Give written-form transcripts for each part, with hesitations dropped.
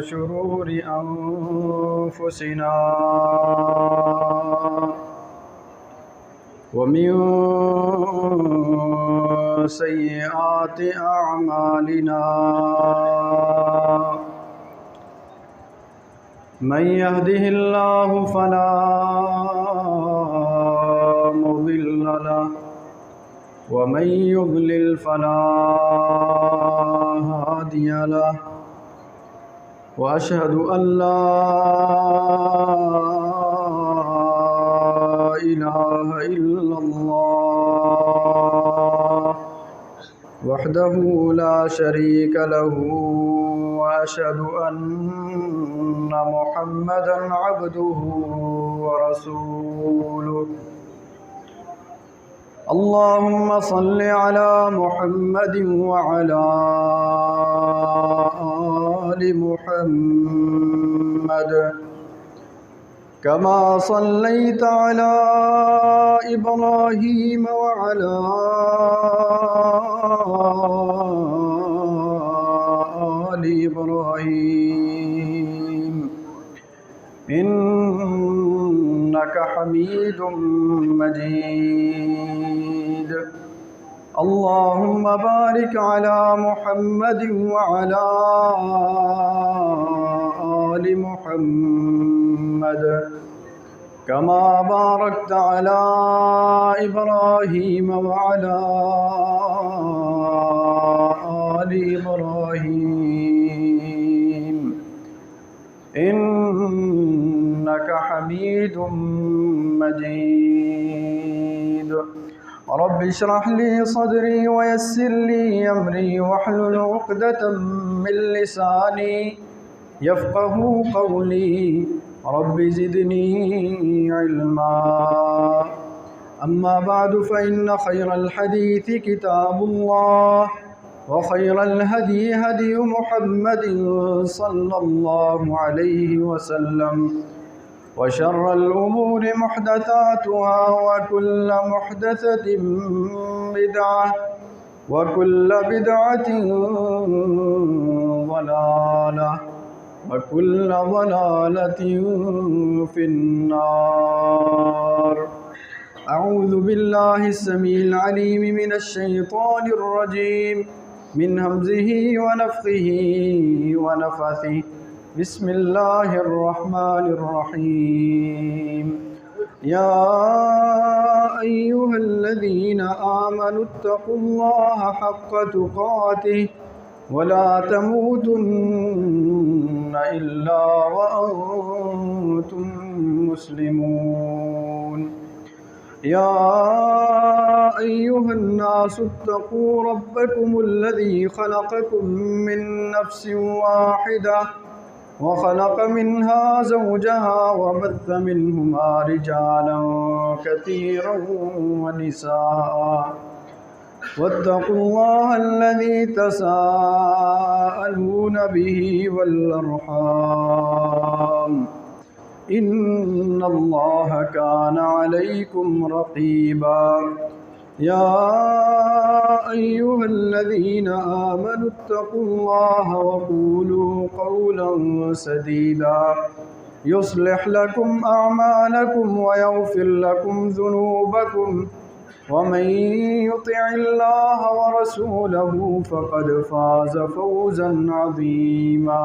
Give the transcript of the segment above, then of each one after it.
شرور أنفسنا ومن سيئات أعمالنا من يهده الله فلا مضل له ومن يضلل فلا هادي له وأشهد أن لا إله إلا الله وحده لا شريك له وأشهد أن محمدًا عبده ورسوله اللهم صل على محمد وعلى آل محمد كما صليت على إبراهيم وعلى آل إبراهيم إنك حميد مجيد اللهم بارك على محمد وعلى آل محمد كما باركت على إبراهيم وعلى آل إبراهيم إنك حميد مجيد رب اشرح لي صدري ويسر لي أمري واحلل عقدة من لساني يفقه قولي رب زدني علما أما بعد فإن خير الحديث كتاب الله وخير الهدي هدي محمد صلى الله عليه وسلم وشر الأمور محدثاتها وكل محدثة بدعة وكل بدعة ضلالة وكل ضلالة في النار أعوذ بالله السميع العليم من الشيطان الرجيم من همزه ونفخه ونفثه بسم الله الرحمن الرحيم يا أيها الذين آمنوا اتقوا الله حق تقاته ولا تموتن إلا وأنتم مسلمون يا أيها الناس اتقوا ربكم الذي خلقكم من نفس واحدة وخلق منها زوجها وبث منهما رجالا كثيرا ونساء واتقوا الله الذي تساءلون به والأرحام إن الله كان عليكم رقيبا يا أيها الذين آمنوا اتقوا الله وقولوا قولا سديدا يصلح لكم أعمالكم ويغفر لكم ذنوبكم ومن يطع الله ورسوله فقد فاز فوزا عظيما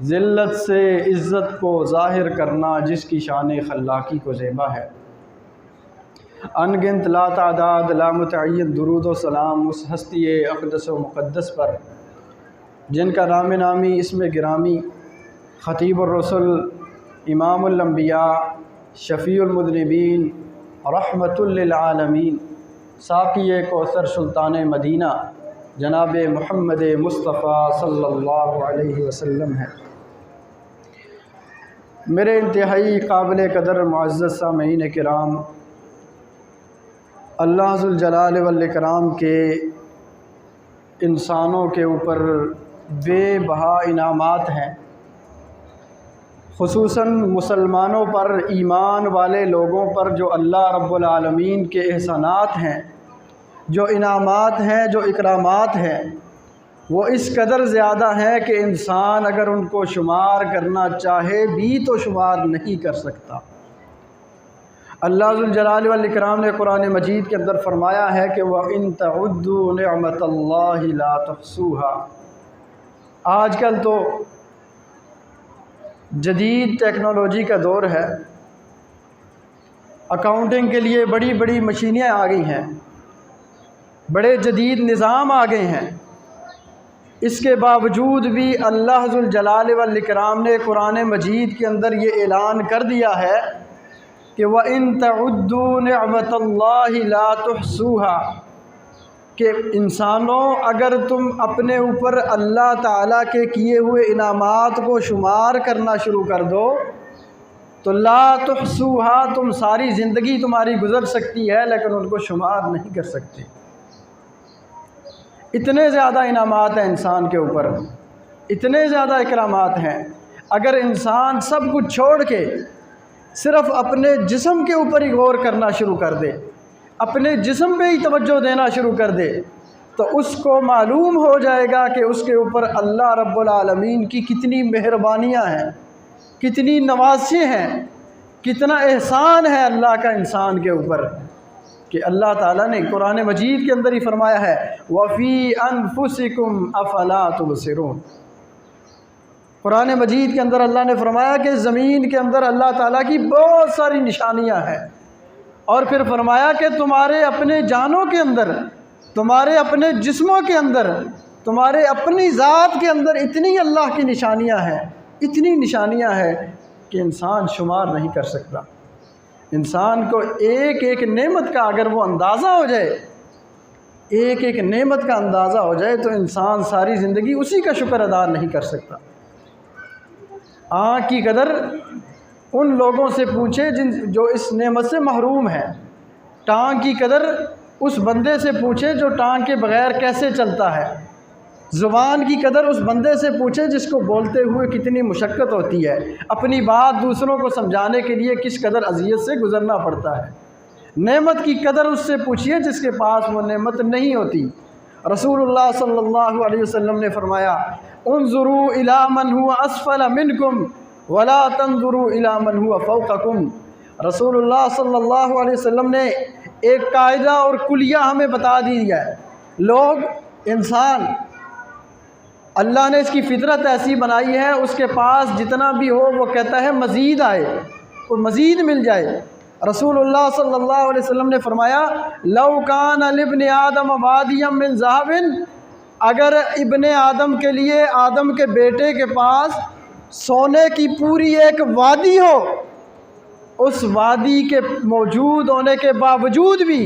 ذلت سے عزت کو ظاہر کرنا جس کی شان خلاقی کو زیبا ہے۔ ان گنت لا تعداد لا متعین درود و سلام اس ہستی اقدس و مقدس پر جن کا نام نامی اسم گرامی خطیب الرسل، امام الانبیاء، شفیع المذنبین، رحمت للعالمین، ساقی کوثر سلطان مدینہ جناب محمد مصطفیٰ صلی اللہ علیہ وسلم ہے۔ میرے انتہائی قابل قدر معزز سامعین کرام، اللہ ذوالجلال والاکرام کے انسانوں کے اوپر بے بہا انعامات ہیں، خصوصاً مسلمانوں پر، ایمان والے لوگوں پر جو اللہ رب العالمین کے احسانات ہیں، جو انعامات ہیں، جو اکرامات ہیں، وہ اس قدر زیادہ ہیں کہ انسان اگر ان کو شمار کرنا چاہے بھی تو شمار نہیں کر سکتا۔ اللہ ذوالجلال والاکرام نے قرآن مجید کے اندر فرمایا ہے کہ وَإِن تَعُدُّوا نِعْمَةَ اللَّهِ لَا تُحْصُوهَا۔ آج کل تو جدید ٹیکنالوجی کا دور ہے، اکاؤنٹنگ کے لیے بڑی بڑی مشینیں آ گئی ہیں، بڑے جدید نظام آ گئے ہیں، اس کے باوجود بھی اللہ ذوالجلال والاکرام نے قرآن مجید کے اندر یہ اعلان کر دیا ہے کہ وَإِن تَعُدُّوا نِعْمَةَ اللَّهِ لَا تُحْصُوهَا، کہ انسانوں اگر تم اپنے اوپر اللہ تعالیٰ کے کیے ہوئے انعامات کو شمار کرنا شروع کر دو تو لا تحصوها، تم ساری زندگی تمہاری گزر سکتی ہے لیکن ان کو شمار نہیں کر سکتے۔ اتنے زیادہ انعامات ہیں انسان کے اوپر، اتنے زیادہ اکرامات ہیں، اگر انسان سب کچھ چھوڑ کے صرف اپنے جسم کے اوپر ہی غور کرنا شروع کر دے، اپنے جسم پہ ہی توجہ دینا شروع کر دے تو اس کو معلوم ہو جائے گا کہ اس کے اوپر اللہ رب العالمین کی کتنی مہربانیاں ہیں، کتنی نوازشیں ہیں، کتنا احسان ہے اللہ کا انسان کے اوپر، کہ اللہ تعالیٰ نے قرآن مجید کے اندر ہی فرمایا ہے وَفِي أَنفُسِكُمْ أَفَلَا تُبْصِرُونَ۔ قرآن مجید کے اندر اللہ نے فرمایا کہ زمین کے اندر اللہ تعالیٰ کی بہت ساری نشانیاں ہیں، اور پھر فرمایا کہ تمہارے اپنے جانوں کے اندر، تمہارے اپنے جسموں کے اندر، تمہارے اپنی ذات کے اندر اتنی اللہ کی نشانیاں ہیں، اتنی نشانیاں ہیں کہ انسان شمار نہیں کر سکتا۔ انسان کو ایک ایک نعمت کا اگر وہ اندازہ ہو جائے، ایک ایک نعمت کا اندازہ ہو جائے تو انسان ساری زندگی اسی کا شکر ادا نہیں کر سکتا۔ آنکھ کی قدر ان لوگوں سے پوچھے جو اس نعمت سے محروم ہیں، ٹانگ کی قدر اس بندے سے پوچھے جو ٹانگ کے بغیر کیسے چلتا ہے، زبان کی قدر اس بندے سے پوچھے جس کو بولتے ہوئے کتنی مشقت ہوتی ہے، اپنی بات دوسروں کو سمجھانے کے لیے کس قدر اذیت سے گزرنا پڑتا ہے۔ نعمت کی قدر اس سے پوچھیے جس کے پاس وہ نعمت نہیں ہوتی۔ رسول اللہ صلی اللہ علیہ وسلم نے فرمایا انظروا الی من هو اسفل منکم ولا تنظروا الی من هو فوقکم۔ رسول اللہ صلی اللہ علیہ وسلم نے ایک قاعدہ اور کلیہ ہمیں بتا دیا ہے۔ لوگ، انسان، اللہ نے اس کی فطرت ایسی بنائی ہے، اس کے پاس جتنا بھی ہو وہ کہتا ہے مزید آئے اور مزید مل جائے۔ رسول اللہ صلی اللہ علیہ وسلم نے فرمایا لو کان لابن آدم وادیا من ذهب، اگر ابن آدم کے لیے، آدم کے بیٹے کے پاس سونے کی پوری ایک وادی ہو، اس وادی کے موجود ہونے کے باوجود بھی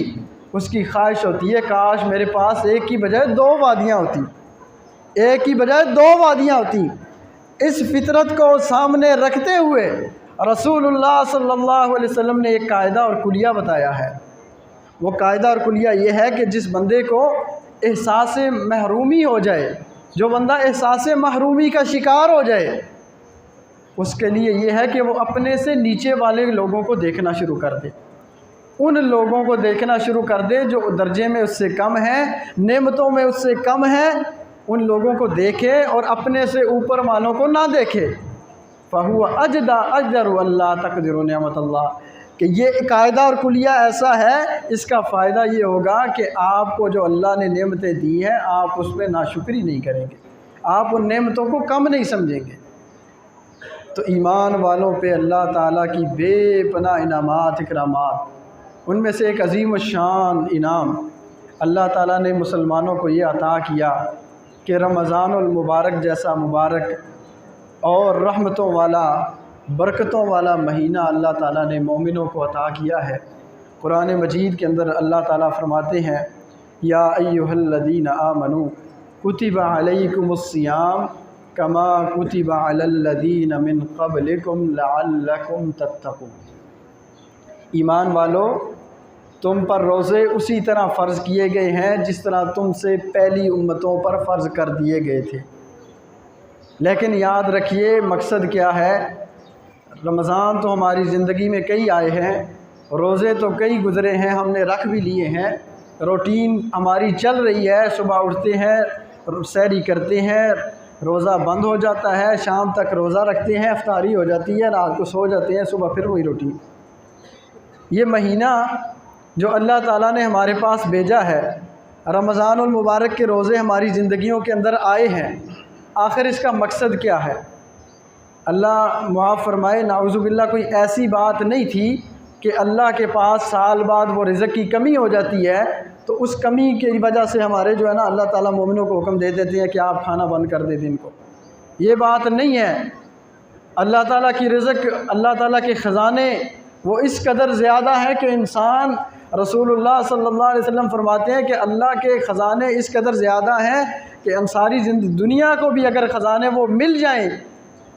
اس کی خواہش ہوتی ہے کاش میرے پاس ایک کی بجائے دو وادیاں ہوتی، ایک کی بجائے دو وادیاں ہوتی۔ اس فطرت کو سامنے رکھتے ہوئے رسول اللہ صلی اللہ علیہ وسلم نے ایک قاعدہ اور کلیہ بتایا ہے۔ وہ قاعدہ اور کلیہ یہ ہے کہ جس بندے کو احساس محرومی ہو جائے، جو بندہ احساس محرومی کا شکار ہو جائے، اس کے لیے یہ ہے کہ وہ اپنے سے نیچے والے لوگوں کو دیکھنا شروع کر دے، ان لوگوں کو دیکھنا شروع کر دے جو درجے میں اس سے کم ہیں، نعمتوں میں اس سے کم ہیں، ان لوگوں کو دیکھے اور اپنے سے اوپر والوں کو نہ دیکھے۔ فَهُوَ أَجْدَى أَجْدَرُ أَلَّا تَقْدِرُ نِعْمَةَ اللَّهِ، کہ یہ قاعدہ اور کلیہ ایسا ہے، اس کا فائدہ یہ ہوگا کہ آپ کو جو اللہ نے نعمتیں دی ہیں آپ اس پہ ناشکری نہیں کریں گے، آپ ان نعمتوں کو کم نہیں سمجھیں گے۔ تو ایمان والوں پہ اللہ تعالیٰ کی بے پناہ انعامات اکرامات، ان میں سے ایک عظیم الشان انعام اللہ تعالیٰ نے مسلمانوں کو یہ عطا کیا کہ رمضان المبارک جیسا مبارک اور رحمتوں والا برکتوں والا مہینہ اللہ تعالیٰ نے مومنوں کو عطا کیا ہے۔ قرآن مجید کے اندر اللہ تعالیٰ فرماتے ہیں یا ایھا الذین آمنوا کتب علیکم الصیام کما کتب علی الذین من قبلکم لعلکم تتقون، ایمان والو تم پر روزے اسی طرح فرض کیے گئے ہیں جس طرح تم سے پہلی امتوں پر فرض کر دیے گئے تھے۔ لیکن یاد رکھیے مقصد کیا ہے، رمضان تو ہماری زندگی میں کئی آئے ہیں، روزے تو کئی گزرے ہیں، ہم نے رکھ بھی لیے ہیں، روٹین ہماری چل رہی ہے، صبح اٹھتے ہیں، سحری کرتے ہیں، روزہ بند ہو جاتا ہے، شام تک روزہ رکھتے ہیں، افطاری ہو جاتی ہے، رات کو سو جاتے ہیں، صبح پھر وہی روٹین۔ یہ مہینہ جو اللہ تعالیٰ نے ہمارے پاس بھیجا ہے، رمضان المبارک کے روزے ہماری زندگیوں کے اندر آئے ہیں، آخر اس کا مقصد کیا ہے؟ اللہ معاف فرمائے، نعوذ باللہ کوئی ایسی بات نہیں تھی کہ اللہ کے پاس سال بعد وہ رزق کی کمی ہو جاتی ہے تو اس کمی کی وجہ سے ہمارے جو ہے نا اللہ تعالیٰ مومنوں کو حکم دے دیتے ہیں کہ آپ کھانا بند کر دیں دن کو۔ یہ بات نہیں ہے، اللہ تعالیٰ کی رزق، اللہ تعالیٰ کے خزانے وہ اس قدر زیادہ ہے کہ انسان، رسول اللہ صلی اللہ علیہ وسلم فرماتے ہیں کہ اللہ کے خزانے اس قدر زیادہ ہیں کہ انساری دنیا کو بھی اگر خزانے وہ مل جائیں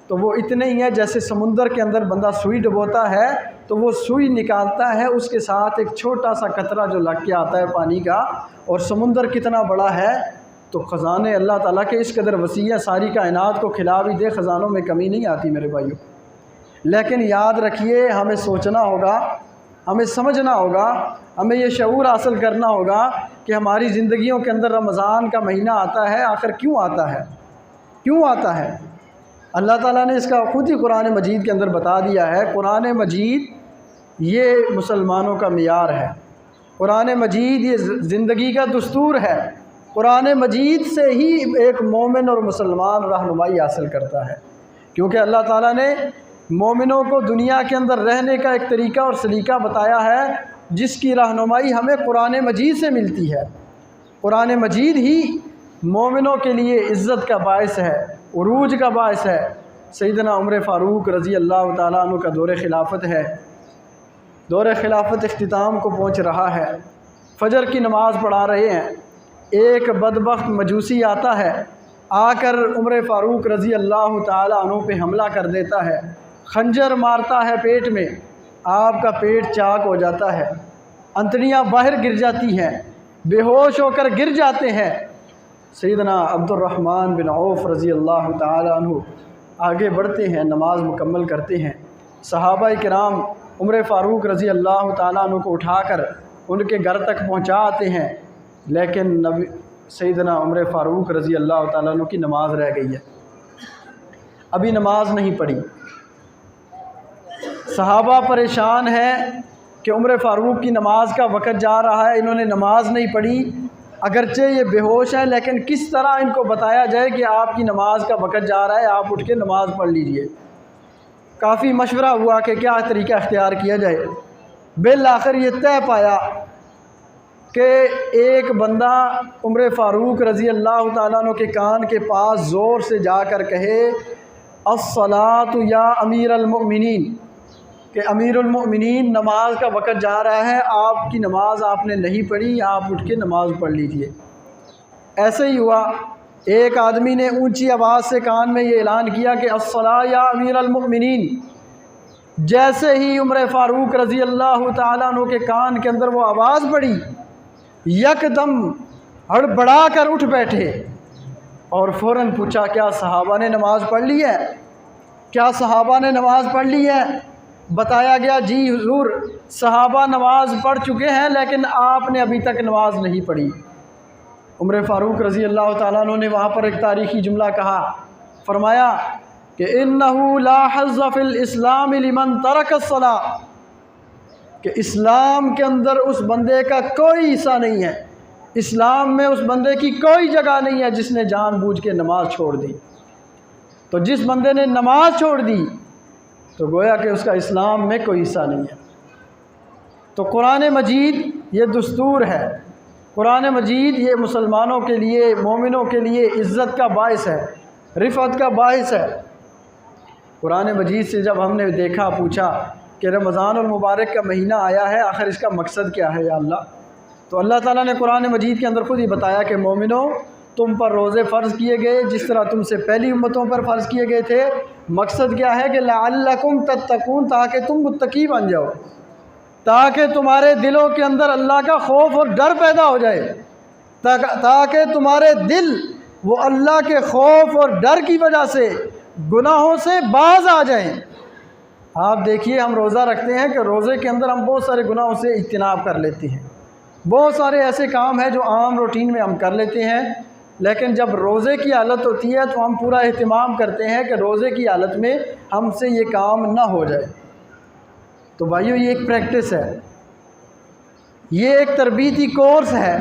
تو وہ اتنے ہی ہیں جیسے سمندر کے اندر بندہ سوئی ڈبوتا ہے تو وہ سوئی نکالتا ہے، اس کے ساتھ ایک چھوٹا سا قطرہ جو لگ کے آتا ہے پانی کا، اور سمندر کتنا بڑا ہے، تو خزانے اللہ تعالیٰ کے اس قدر وسیع ہے، ساری کائنات کو کھلا بھی دے خزانوں میں کمی نہیں آتی میرے بھائیوں۔ لیکن یاد رکھیے ہمیں سوچنا ہوگا، ہمیں سمجھنا ہوگا، ہمیں یہ شعور حاصل کرنا ہوگا کہ ہماری زندگیوں کے اندر رمضان کا مہینہ آتا ہے، آخر کیوں آتا ہے؟ کیوں آتا ہے؟ اللہ تعالیٰ نے اس کا خود ہی قرآن مجید کے اندر بتا دیا ہے۔ قرآن مجید یہ مسلمانوں کا معیار ہے، قرآن مجید یہ زندگی کا دستور ہے، قرآن مجید سے ہی ایک مومن اور مسلمان رہنمائی حاصل کرتا ہے، کیونکہ اللہ تعالیٰ نے مومنوں کو دنیا کے اندر رہنے کا ایک طریقہ اور سلیقہ بتایا ہے جس کی رہنمائی ہمیں قرآن مجید سے ملتی ہے۔ قرآن مجید ہی مومنوں کے لیے عزت کا باعث ہے، عروج کا باعث ہے۔ سیدنا عمر فاروق رضی اللہ تعالیٰ عنہ کا دور خلافت ہے، دور خلافت اختتام کو پہنچ رہا ہے، فجر کی نماز پڑھا رہے ہیں، ایک بدبخت مجوسی آتا ہے، آ کر عمر فاروق رضی اللہ تعالیٰ عنہ پہ حملہ کر دیتا ہے، خنجر مارتا ہے پیٹ میں، آپ کا پیٹ چاک ہو جاتا ہے، انتڑیاں باہر گر جاتی ہیں، بے ہوش ہو کر گر جاتے ہیں۔ سیدنا عبد الرحمن بن عوف رضی اللہ تعالیٰ عنہ آگے بڑھتے ہیں، نماز مکمل کرتے ہیں، صحابہ کرام عمر فاروق رضی اللہ تعالیٰ عنہ کو اٹھا کر ان کے گھر تک پہنچا آتے ہیں، لیکن سیدنا عمر فاروق رضی اللہ تعالیٰ عنہ کی نماز رہ گئی ہے، ابھی نماز نہیں پڑھی۔ صحابہ پریشان ہیں کہ عمر فاروق کی نماز کا وقت جا رہا ہے، انہوں نے نماز نہیں پڑھی، اگرچہ یہ بے ہوش ہیں لیکن کس طرح ان کو بتایا جائے کہ آپ کی نماز کا وقت جا رہا ہے، آپ اٹھ کے نماز پڑھ لیجئے۔ کافی مشورہ ہوا کہ کیا طریقہ اختیار کیا جائے، بالآخر یہ طے پایا کہ ایک بندہ عمر فاروق رضی اللہ تعالیٰ عنہ کے کان کے پاس زور سے جا کر کہے الصلاۃ یا امیر المؤمنین، کہ امیر المؤمنین نماز کا وقت جا رہا ہے، آپ کی نماز آپ نے نہیں پڑھی، آپ اٹھ کے نماز پڑھ لیجئے۔ ایسے ہی ہوا، ایک آدمی نے اونچی آواز سے کان میں یہ اعلان کیا کہ الصلاۃ یا امیر المؤمنین۔ جیسے ہی عمر فاروق رضی اللہ تعالیٰ عنہ کے کان کے اندر وہ آواز پڑی، یکدم ہڑبڑا کر اٹھ بیٹھے اور فوراً پوچھا کیا صحابہ نے نماز پڑھ لی ہے؟ کیا صحابہ نے نماز پڑھ لی ہے؟ بتایا گیا جی حضور صحابہ نماز پڑھ چکے ہیں لیکن آپ نے ابھی تک نماز نہیں پڑھی۔ عمر فاروق رضی اللہ تعالیٰ عنہ نے وہاں پر ایک تاریخی جملہ کہا، فرمایا کہ انہ لا حظ فی الاسلام لمن ترک الصلاۃ، کہ اسلام کے اندر اس بندے کا کوئی حصہ نہیں ہے، اسلام میں اس بندے کی کوئی جگہ نہیں ہے جس نے جان بوجھ کے نماز چھوڑ دی۔ تو جس بندے نے نماز چھوڑ دی تو گویا کہ اس کا اسلام میں کوئی حصہ نہیں ہے۔ تو قرآن مجید یہ دستور ہے، قرآن مجید یہ مسلمانوں کے لیے، مومنوں کے لیے عزت کا باعث ہے، رفعت کا باعث ہے۔ قرآن مجید سے جب ہم نے دیکھا، پوچھا کہ رمضان المبارک کا مہینہ آیا ہے، آخر اس کا مقصد کیا ہے یا اللہ؟ تو اللہ تعالیٰ نے قرآن مجید کے اندر خود ہی بتایا کہ مومنوں، تم پر روزے فرض کیے گئے جس طرح تم سے پہلی امتوں پر فرض کیے گئے تھے۔ مقصد کیا ہے کہ لعلکم تتقون، تاکہ تم متقی بن جاؤ، تاکہ تمہارے دلوں کے اندر اللہ کا خوف اور ڈر پیدا ہو جائے، تاکہ تمہارے دل وہ اللہ کے خوف اور ڈر کی وجہ سے گناہوں سے باز آ جائیں۔ آپ دیکھیے، ہم روزہ رکھتے ہیں کہ روزے کے اندر ہم بہت سارے گناہوں سے اجتناب کر لیتے ہیں، بہت سارے ایسے کام ہیں جو عام روٹین میں ہم کر لیتے ہیں، لیکن جب روزے کی حالت ہوتی ہے تو ہم پورا اہتمام کرتے ہیں کہ روزے کی حالت میں ہم سے یہ کام نہ ہو جائے۔ تو بھائیو، یہ ایک پریکٹس ہے، یہ ایک تربیتی کورس ہے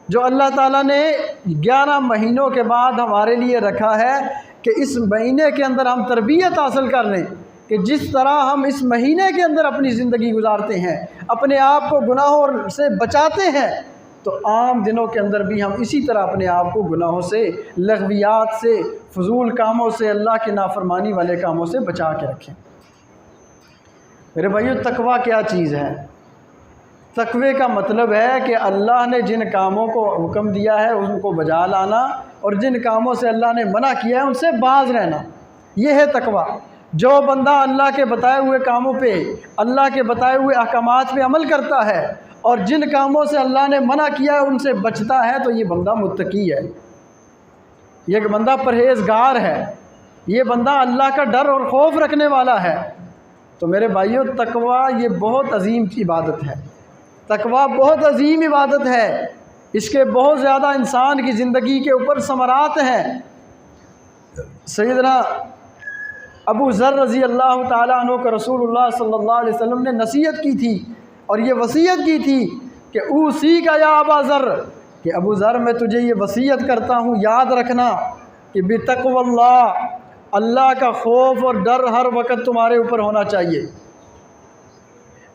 جو اللہ تعالیٰ نے 11 مہینوں کے بعد ہمارے لیے رکھا ہے کہ اس مہینے کے اندر ہم تربیت حاصل کر لیں کہ جس طرح ہم اس مہینے کے اندر اپنی زندگی گزارتے ہیں، اپنے آپ کو گناہوں سے بچاتے ہیں، تو عام دنوں کے اندر بھی ہم اسی طرح اپنے آپ کو گناہوں سے، لغویات سے، فضول کاموں سے، اللہ کی نافرمانی والے کاموں سے بچا کے رکھیں۔ میرے بھائیو، تقویٰ کیا چیز ہے؟ تقوی کا مطلب ہے کہ اللہ نے جن کاموں کو حکم دیا ہے ان کو بجا لانا، اور جن کاموں سے اللہ نے منع کیا ہے ان سے باز رہنا، یہ ہے تقویٰ۔ جو بندہ اللہ کے بتائے ہوئے کاموں پہ، اللہ کے بتائے ہوئے احکامات پہ عمل کرتا ہے اور جن کاموں سے اللہ نے منع کیا ہے ان سے بچتا ہے، تو یہ بندہ متقی ہے، یہ بندہ پرہیزگار ہے، یہ بندہ اللہ کا ڈر اور خوف رکھنے والا ہے۔ تو میرے بھائیو، تقویٰ یہ بہت عظیم عبادت ہے، تقویٰ بہت عظیم عبادت ہے، اس کے بہت زیادہ انسان کی زندگی کے اوپر ثمرات ہیں۔ سیدنا ابو ذر رضی اللہ تعالیٰ عنہ کو رسول اللہ صلی اللہ علیہ وسلم نے نصیحت کی تھی اور یہ وصیت کی تھی کہ اوصیک یا ابا ذر، کہ ابو ذر میں تجھے یہ وصیت کرتا ہوں، یاد رکھنا کہ بتقوی اللہ، اللہ کا خوف اور ڈر ہر وقت تمہارے اوپر ہونا چاہیے۔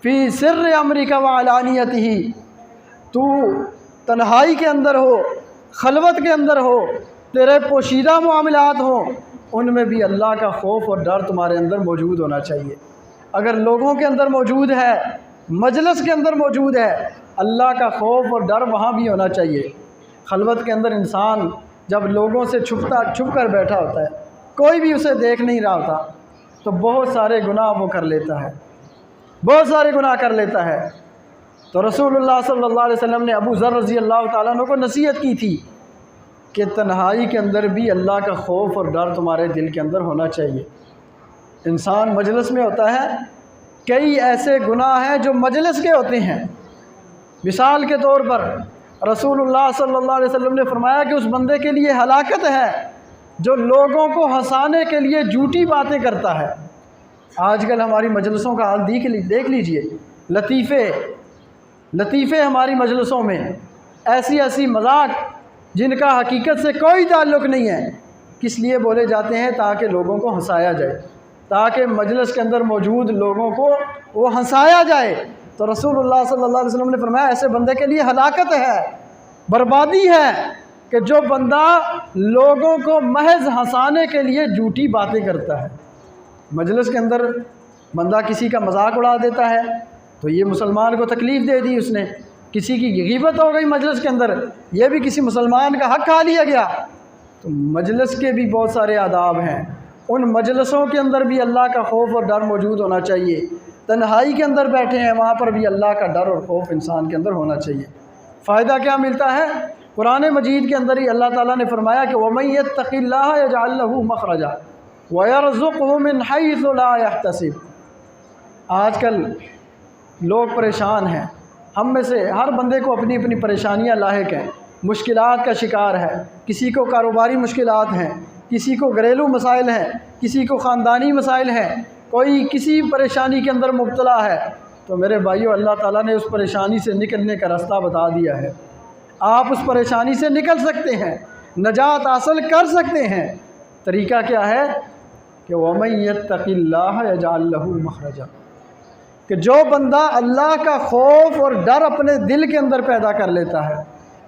فی سر امرک و علانیتہ، تو تنہائی کے اندر ہو، خلوت کے اندر ہو، تیرے پوشیدہ معاملات ہوں، ان میں بھی اللہ کا خوف اور ڈر تمہارے اندر موجود ہونا چاہیے۔ اگر لوگوں کے اندر موجود ہے، مجلس کے اندر موجود ہے، اللہ کا خوف اور ڈر وہاں بھی ہونا چاہیے۔ خلوت کے اندر انسان جب لوگوں سے چھپ کر بیٹھا ہوتا ہے، کوئی بھی اسے دیکھ نہیں رہا ہوتا، تو بہت سارے گناہ وہ کر لیتا ہے، بہت سارے گناہ کر لیتا ہے۔ تو رسول اللہ صلی اللہ علیہ وسلم نے ابو ذر رضی اللہ تعالیٰ عنہ کو نصیحت کی تھی کہ تنہائی کے اندر بھی اللہ کا خوف اور ڈر تمہارے دل کے اندر ہونا چاہیے۔ انسان مجلس میں ہوتا ہے، کئی ایسے گناہ ہیں جو مجلس کے ہوتے ہیں۔ مثال کے طور پر رسول اللہ صلی اللہ علیہ وسلم نے فرمایا کہ اس بندے کے لیے ہلاکت ہے جو لوگوں کو ہنسانے کے لیے جھوٹی باتیں کرتا ہے۔ آج کل ہماری مجلسوں کا حال دیکھ لیجئے، لطیفے ہماری مجلسوں میں، ایسی مذاق جن کا حقیقت سے کوئی تعلق نہیں ہے، کس لیے بولے جاتے ہیں؟ تاکہ لوگوں کو ہنسایا جائے، تاکہ مجلس کے اندر موجود لوگوں کو وہ ہنسایا جائے۔ تو رسول اللہ صلی اللہ علیہ وسلم نے فرمایا ایسے بندے کے لیے ہلاکت ہے، بربادی ہے کہ جو بندہ لوگوں کو محض ہنسانے کے لیے جھوٹی باتیں کرتا ہے۔ مجلس کے اندر بندہ کسی کا مذاق اڑا دیتا ہے تو یہ مسلمان کو تکلیف دے دی اس نے، کسی کی غیبت ہو گئی مجلس کے اندر، یہ بھی کسی مسلمان کا حق کھا لیا گیا۔ تو مجلس کے بھی بہت سارے آداب ہیں، ان مجلسوں کے اندر بھی اللہ کا خوف اور ڈر موجود ہونا چاہیے۔ تنہائی کے اندر بیٹھے ہیں، وہاں پر بھی اللہ کا ڈر اور خوف انسان کے اندر ہونا چاہیے۔ فائدہ کیا ملتا ہے؟ قرآن مجید کے اندر ہی اللہ تعالیٰ نے فرمایا کہ وَمَن يَتَّقِ اللَّهَ يَجْعَل لَّهُ مَخْرَجًا وَيَرْزُقْهُ مِنْ حَيْثُ لَا يَحْتَسِبُ۔ آج کل لوگ پریشان ہیں، ہم میں سے ہر بندے کو اپنی اپنی پریشانیاں لاحق ہیں، مشکلات کا شکار ہے، کسی کو کاروباری مشکلات ہیں، کسی کو گھریلو مسائل ہیں، کسی کو خاندانی مسائل ہیں، کوئی کسی پریشانی کے اندر مبتلا ہے۔ تو میرے بھائیو، اللہ تعالیٰ نے اس پریشانی سے نکلنے کا راستہ بتا دیا ہے، آپ اس پریشانی سے نکل سکتے ہیں، نجات حاصل کر سکتے ہیں۔ طریقہ کیا ہے کہ وَمَن يَتَّقِ اللَّهَ يَجْعَل لَّهُ مَخْرَجًا، کہ جو بندہ اللہ کا خوف اور ڈر اپنے دل کے اندر پیدا کر لیتا ہے،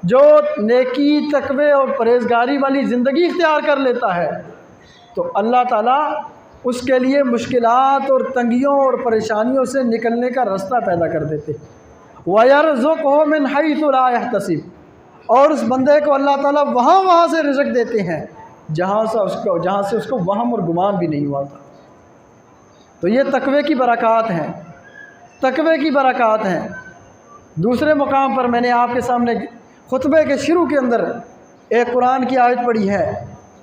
جو نیکی، تقوی اور پرہیزگاری والی زندگی اختیار کر لیتا ہے، تو اللہ تعالیٰ اس کے لیے مشکلات اور تنگیوں اور پریشانیوں سے نکلنے کا راستہ پیدا کر دیتے۔ وَيَرْزُقْهُ مِنْ حَيْثُ لَا يَحْتَسِبُ، اور اس بندے کو اللہ تعالیٰ وہاں سے رزق دیتے ہیں جہاں سے اس کو وہم اور گمان بھی نہیں ہوا تھا۔ تو یہ تقوی کی برکات ہیں، تقوی کی برکات ہیں۔ دوسرے مقام پر میں نے آپ کے سامنے خطبے کے شروع کے اندر ایک قرآن کی آیت پڑھی ہے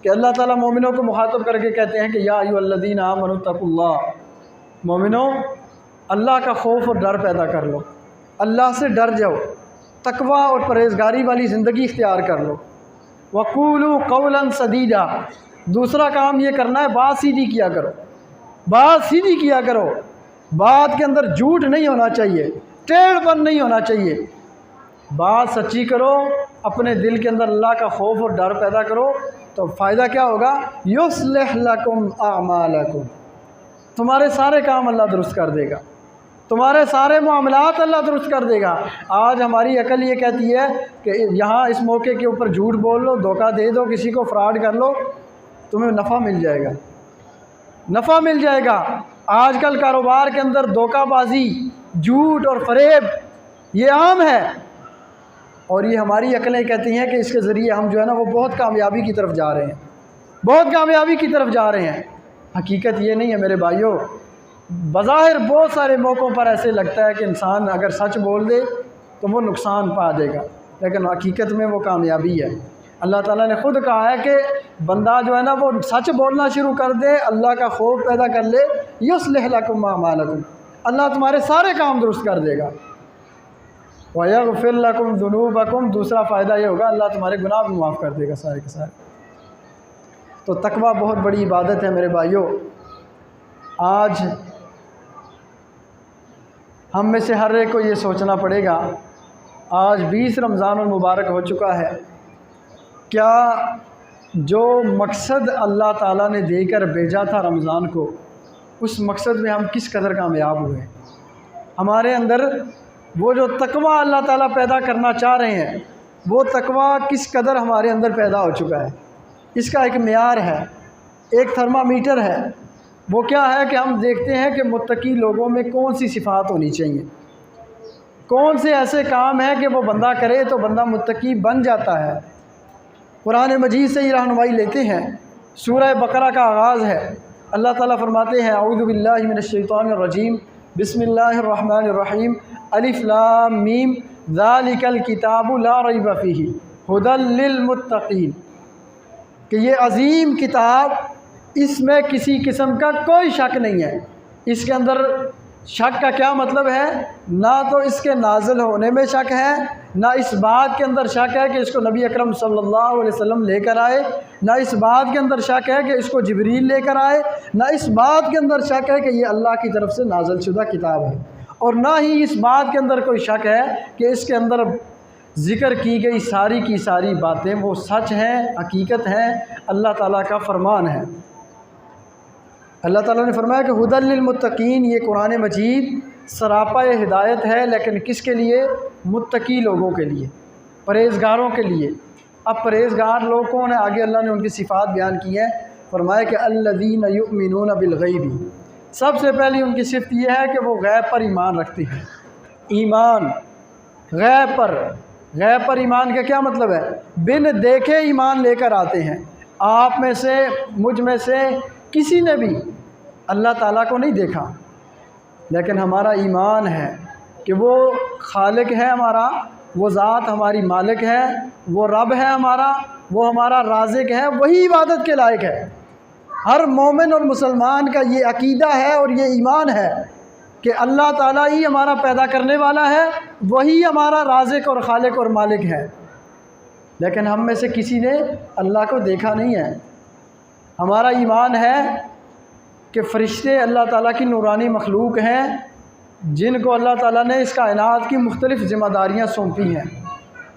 کہ اللہ تعالیٰ مومنوں کو مخاطب کر کے کہتے ہیں کہ یا ایھا الذین آمنوا اتقوا اللہ، مومنوں اللہ کا خوف اور ڈر پیدا کر لو، اللہ سے ڈر جاؤ، تقوی اور پرہیزگاری والی زندگی اختیار کر لو۔ وقولوا قولا سدیدا، دوسرا کام یہ کرنا ہے بات سیدھی کیا کرو، بات سیدھی کیا کرو، بات کے اندر جھوٹ نہیں ہونا چاہیے، ٹیڑھ پن نہیں ہونا چاہیے، بات سچی کرو، اپنے دل کے اندر اللہ کا خوف اور ڈر پیدا کرو، تو فائدہ کیا ہوگا؟ یصلح لکم اعمالکم، تمہارے سارے کام اللہ درست کر دے گا، تمہارے سارے معاملات اللہ درست کر دے گا۔ آج ہماری عقل یہ کہتی ہے کہ یہاں اس موقع کے اوپر جھوٹ بول لو، دھوکہ دے دو، کسی کو فراڈ کر لو، تمہیں نفع مل جائے گا، نفع مل جائے گا۔ آج کل کاروبار کے اندر دھوکہ بازی، جھوٹ اور فریب یہ عام ہے، اور یہ ہماری عقلیں کہتی ہیں کہ اس کے ذریعے ہم جو ہے نا وہ بہت کامیابی کی طرف جا رہے ہیں، بہت کامیابی کی طرف جا رہے ہیں۔ حقیقت یہ نہیں ہے میرے بھائیوں۔ بظاہر بہت سارے موقعوں پر ایسے لگتا ہے کہ انسان اگر سچ بول دے تو وہ نقصان پا دے گا، لیکن حقیقت میں وہ کامیابی ہے۔ اللہ تعالیٰ نے خود کہا ہے کہ بندہ جو ہے نا وہ سچ بولنا شروع کر دے، اللہ کا خوف پیدا کر لے، یصلح لکم اعمالکم، اللہ تمہارے سارے کام درست کر دے گا۔ وَيَغْفِرْ لَكُمْ ذُنُوبَكُمْ، دوسرا فائدہ یہ ہوگا اللہ تمہارے گناہ بھی معاف کر دے گا سارے کے سارے۔ تو تقویٰ بہت بڑی عبادت ہے میرے بھائیوں۔ آج ہم میں سے ہر ایک کو یہ سوچنا پڑے گا، آج 20 رمضان المبارک ہو چکا ہے، کیا جو مقصد اللہ تعالیٰ نے دے کر بھیجا تھا رمضان کو، اس مقصد میں ہم کس قدر کامیاب ہوئے؟ ہمارے اندر وہ جو تقویٰ اللہ تعالیٰ پیدا کرنا چاہ رہے ہیں، وہ تقویٰ کس قدر ہمارے اندر پیدا ہو چکا ہے؟ اس کا ایک معیار ہے، ایک تھرمامیٹر ہے۔ وہ کیا ہے کہ ہم دیکھتے ہیں کہ متقی لوگوں میں کون سی صفات ہونی چاہیے، کون سے ایسے کام ہیں کہ وہ بندہ کرے تو بندہ متقی بن جاتا ہے۔ قرآن مجید سے یہ رہنمائی لیتے ہیں۔ سورہ بقرہ کا آغاز ہے، اللہ تعالیٰ فرماتے ہیں اعوذ باللہ من الشیطان الرجیم، بسم اللہ الرحمن الرحیم، الف لام میم، ذالک الکتاب لا ریب فیہ ھدی للمتقین، کہ یہ عظیم کتاب، اس میں کسی قسم کا کوئی شک نہیں ہے۔ اس کے اندر شک کا کیا مطلب ہے؟ نہ تو اس کے نازل ہونے میں شک ہے، نہ اس بات کے اندر شک ہے کہ اس کو نبی اکرم صلی اللہ علیہ وسلم لے کر آئے، نہ اس بات کے اندر شک ہے کہ اس کو جبریل لے کر آئے، نہ اس بات کے اندر شک ہے کہ یہ اللہ کی طرف سے نازل شدہ کتاب ہے، اور نہ ہی اس بات کے اندر کوئی شک ہے کہ اس کے اندر ذکر کی گئی ساری کی ساری باتیں وہ سچ ہیں، حقیقت ہیں، اللہ تعالیٰ کا فرمان ہے۔ اللہ تعالیٰ نے فرمایا کہ ھدی للمتقین، یہ قرآن مجید سراپا ہدایت ہے، لیکن کس کے لیے؟ متقی لوگوں کے لیے، پرہیزگاروں کے لیے۔ اب پرہیزگار لوگ کون ہیں؟ آگے اللہ نے ان کی صفات بیان کی ہیں، فرمایا کہ الذین یؤمنون بالغیب، سب سے پہلی ان کی صفت یہ ہے کہ وہ غیب پر ایمان رکھتے ہیں۔ ایمان غیب پر، غیب پر ایمان کا کیا مطلب ہے؟ بن دیکھے ایمان لے کر آتے ہیں۔ آپ میں سے، مجھ میں سے کسی نے بھی اللہ تعالیٰ کو نہیں دیکھا، لیکن ہمارا ایمان ہے کہ وہ خالق ہے ہمارا، وہ ذات ہماری مالک ہے، وہ رب ہے ہمارا، وہ ہمارا رازق ہے، وہی عبادت کے لائق ہے۔ ہر مومن اور مسلمان کا یہ عقیدہ ہے اور یہ ایمان ہے کہ اللہ تعالیٰ ہی ہمارا پیدا کرنے والا ہے، وہی ہمارا رازق اور خالق اور مالک ہے، لیکن ہم میں سے کسی نے اللہ کو دیکھا نہیں ہے۔ ہمارا ایمان ہے کہ فرشتے اللہ تعالیٰ کی نورانی مخلوق ہیں، جن کو اللہ تعالیٰ نے اس کائنات کی مختلف ذمہ داریاں سونپی ہیں،